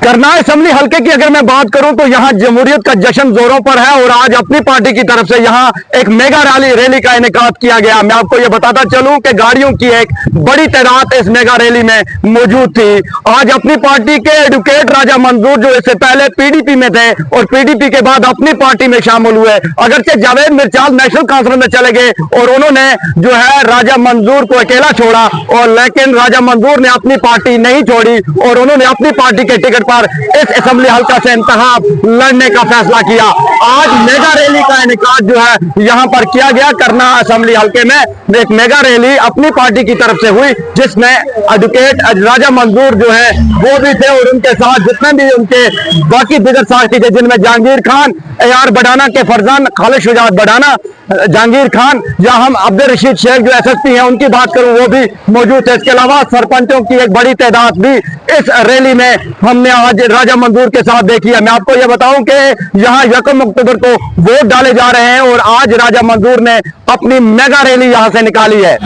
Karnal assembly हल्के की अगर मैं बात करूं तो यहां जमहूरियत का जश्न जोरों पर है और आज अपनी पार्टी की तरफ से यहां एक मेगा रैली का इनेकाद किया गया। मैं आपको यह बताता चलूं कि गाड़ियों की एक बड़ी तादाद इस मेगा रैली में मौजूद थी। आज अपनी पार्टी के एडवोकेट राजा मंजूर जो इससे पहले पीडीपी में थे और पीडीपी के बाद अपनी पार्टी में शामिल हुए, अगरचे जावेद मिर्चाल नेशनल काउंसिल में चले गए और उन्होंने जो है राजा मंजूर को अकेला छोड़ा, और लेकिन राजा मंजूर ने अपनी पार्टी नहीं छोड़ी और उन्होंने अपनी पार्टी के टिकट पर इस असेंबली हल्का से इंतखाब लड़ने का फैसला किया। आज मेगा रैली का इनेकाद जो है यहां पर किया गया। करनाल असेंबली हल्के में एक मेगा रैली अपनी पार्टी की तरफ से हुई जिसमें एडवोकेट राजा मंजूर जो है वो भी थे और उनके साथ जितने भी उनके बाकी दिगर साथी थे, जिनमें जहांगीर खान AR बडाना के फरजान खालिद शुजात बडाना, जहांगीर खान, या हम अब्दुल रशीद शेख जो SSP हैं उनकी बात करूं वो भी मौजूद थे। इसके अलावा सरपंचों की एक बड़ी तादाद भी इस रैली में हमने आज राजा मंजूर के साथ देखी है। मैं आपको यह बताऊं कि यहां 1 अक्टूबर को वोट डाले जा रहे हैं और आज राजा मंजूर ने अपनी मेगा रैली यहां से निकाली है।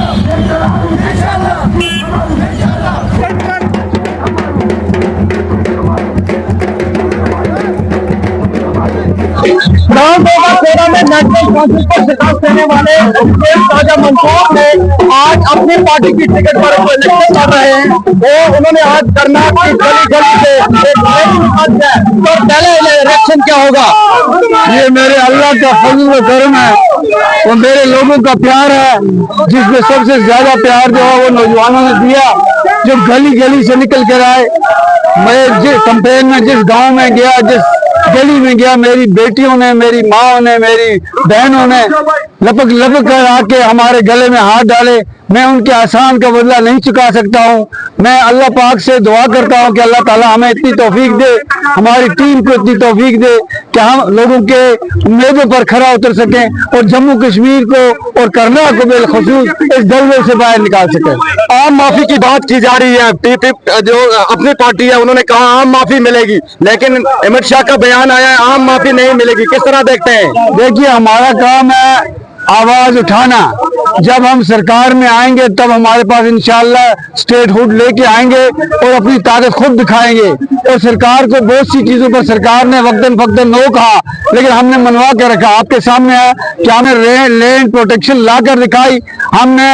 में नेशनल काउंसिल पर शिकस्त देने वाले राजा मंजूर ने आज अपनी पार्टी की टिकट पर इलेक्शन कर रहे हैं और उन्होंने आज करनाल की गली गली से एक रैली निकाली है। तो पहले इलेक्शन क्या होगा? ये मेरे अल्लाह का फजल व करम है और मेरे लोगों का प्यार है, जिसमें सबसे ज्यादा प्यार जो है वो नौजवानों ने दिया, जो गली गली से निकल कर आए। मैं जिस कैंपेन में जिस गांव में गया, जिस गली में गया, मेरी बेटियों ने, मेरी माँ ने, मेरी बहनों ने लपक लपक कर आके हमारे गले में हाथ डाले। मैं उनके एहसान का बदला नहीं चुका सकता हूँ। मैं अल्लाह पाक से दुआ करता हूँ कि अल्लाह ताला हमें इतनी तौफीक दे, हमारी टीम को इतनी तौफीक दे कि हम लोगों के उम्मीदों पर खरा उतर सकें और जम्मू कश्मीर को और करनाल को बिलखुसूस इस दलदल से बाहर निकाल सकें। आम माफी की बात की जा रही है, जो अपनी पार्टी है उन्होंने कहा आम माफी मिलेगी, लेकिन अमित शाह का बयान आया है आम माफी नहीं मिलेगी। किस तरह देखते हैं? देखिए, हमारा काम है आवाज उठाना। जब हम सरकार में आएंगे तब हमारे पास इंशाअल्लाह स्टेटहुड लेके आएंगे और अपनी ताकत खुद दिखाएंगे। और सरकार को बहुत सी चीजों पर सरकार ने वक्तन फक्तन नो कहा, लेकिन हमने मनवा के रखा। आपके सामने है कि हमने लैंड प्रोटेक्शन ला कर दिखाई, हमने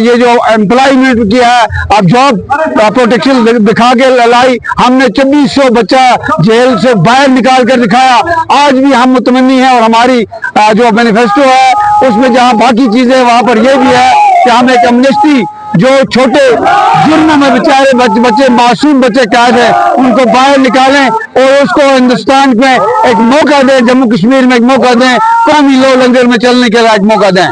ये जो एम्प्लॉयमेंट किया है, अब जॉब प्रोटेक्शन दिखा के लाई, हमने 2400 बच्चा जेल से बाहर निकाल कर दिखाया। आज भी हम मुतमन्नी हैं और हमारी जो मैनिफेस्टो है उसमें जहां बाकी चीजें वहां पर यह भी है कि हम एक एमनेस्टी, जो छोटे जुर्म में बेचारे बच्चे मासूम बच्चे कैद हैं, उनको बाहर निकालें और उसको हिंदुस्तान में एक मौका दें, जम्मू कश्मीर में एक मौका दें, कौमी लो लंगर में चलने के लिए एक मौका दें।